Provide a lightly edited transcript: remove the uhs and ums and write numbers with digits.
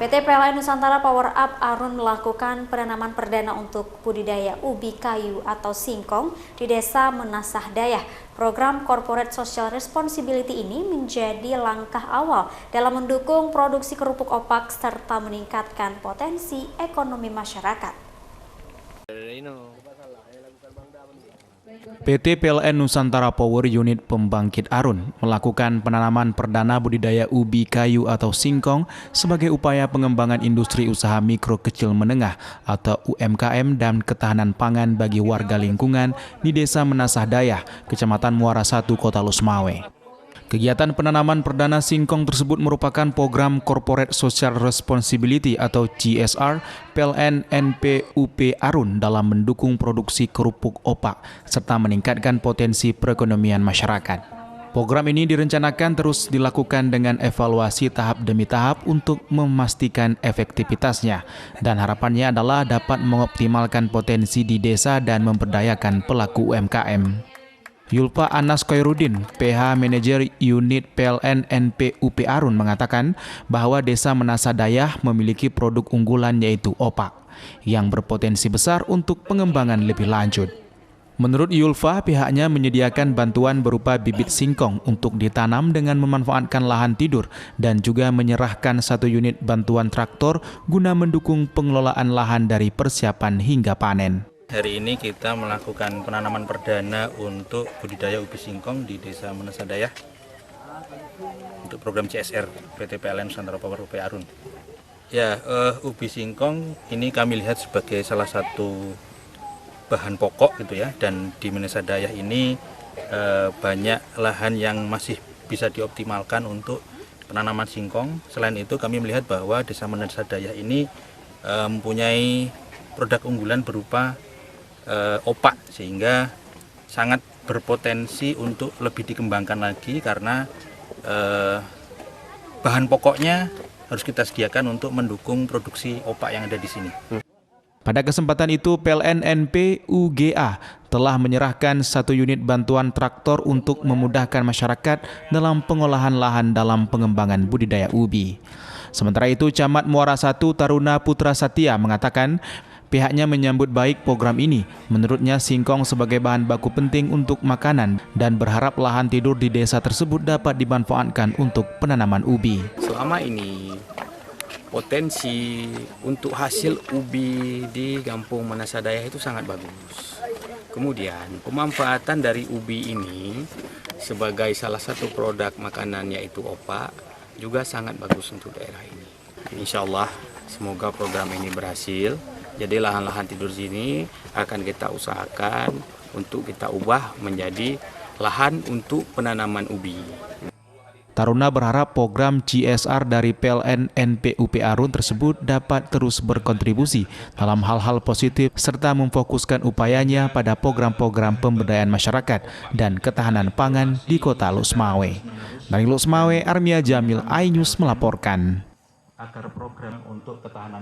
PT PLN Nusantara Power Up Arun melakukan penanaman perdana untuk budidaya ubi kayu atau singkong di Desa Menasah Dayah. Program Corporate Social Responsibility ini menjadi langkah awal dalam mendukung produksi kerupuk opak serta meningkatkan potensi ekonomi masyarakat. PT PLN Nusantara Power Unit Pembangkit Arun melakukan penanaman perdana budidaya ubi kayu atau singkong sebagai upaya pengembangan industri usaha mikro kecil menengah atau UMKM dan ketahanan pangan bagi warga lingkungan di Desa Menasah Dayah, Kecamatan Muara 1, Kota Losmawe. Kegiatan penanaman perdana singkong tersebut merupakan program Corporate Social Responsibility atau CSR PLN NPUP Arun dalam mendukung produksi kerupuk opak serta meningkatkan potensi perekonomian masyarakat. Program ini direncanakan terus dilakukan dengan evaluasi tahap demi tahap untuk memastikan efektivitasnya dan harapannya adalah dapat mengoptimalkan potensi di desa dan memberdayakan pelaku UMKM. Yulfa Anas Koirudin, PH Manager Unit PLN NPUP Arun mengatakan bahwa Desa Menasah Dayah memiliki produk unggulan yaitu opak yang berpotensi besar untuk pengembangan lebih lanjut. Menurut Yulfa, pihaknya menyediakan bantuan berupa bibit singkong untuk ditanam dengan memanfaatkan lahan tidur dan juga menyerahkan 1 unit bantuan traktor guna mendukung pengelolaan lahan dari persiapan hingga panen. Hari ini kita melakukan penanaman perdana untuk budidaya ubi singkong di Desa Menasah Dayah untuk program CSR PT PLN Nusantara Power UP Arun. Ya, ubi singkong ini kami lihat sebagai salah satu bahan pokok gitu ya, dan di Menasah Dayah ini banyak lahan yang masih bisa dioptimalkan untuk penanaman singkong. Selain itu kami melihat bahwa Desa Menasah Dayah ini mempunyai produk unggulan berupa opak sehingga sangat berpotensi untuk lebih dikembangkan lagi karena bahan pokoknya harus kita sediakan untuk mendukung produksi opak yang ada di sini. Pada kesempatan itu PLN NPUGA telah menyerahkan 1 unit bantuan traktor untuk memudahkan masyarakat dalam pengolahan lahan dalam pengembangan budidaya ubi. Sementara itu Camat Muara 1 Taruna Putra Satya mengatakan pihaknya menyambut baik program ini. Menurutnya singkong sebagai bahan baku penting untuk makanan dan berharap lahan tidur di desa tersebut dapat dimanfaatkan untuk penanaman ubi. Selama ini potensi untuk hasil ubi di Kampung Menasah Dayah itu sangat bagus. Kemudian pemanfaatan dari ubi ini sebagai salah satu produk makanan yaitu opak juga sangat bagus untuk daerah ini. Insya Allah semoga program ini berhasil. Jadi lahan-lahan tidur sini akan kita usahakan untuk kita ubah menjadi lahan untuk penanaman ubi. Taruna berharap program CSR dari PLN NPUP Arun tersebut dapat terus berkontribusi dalam hal-hal positif serta memfokuskan upayanya pada program-program pemberdayaan masyarakat dan ketahanan pangan di Kota Losmawe. Dari Losmawe, Armia Jamil, iNews melaporkan. Agar program untuk ketahanan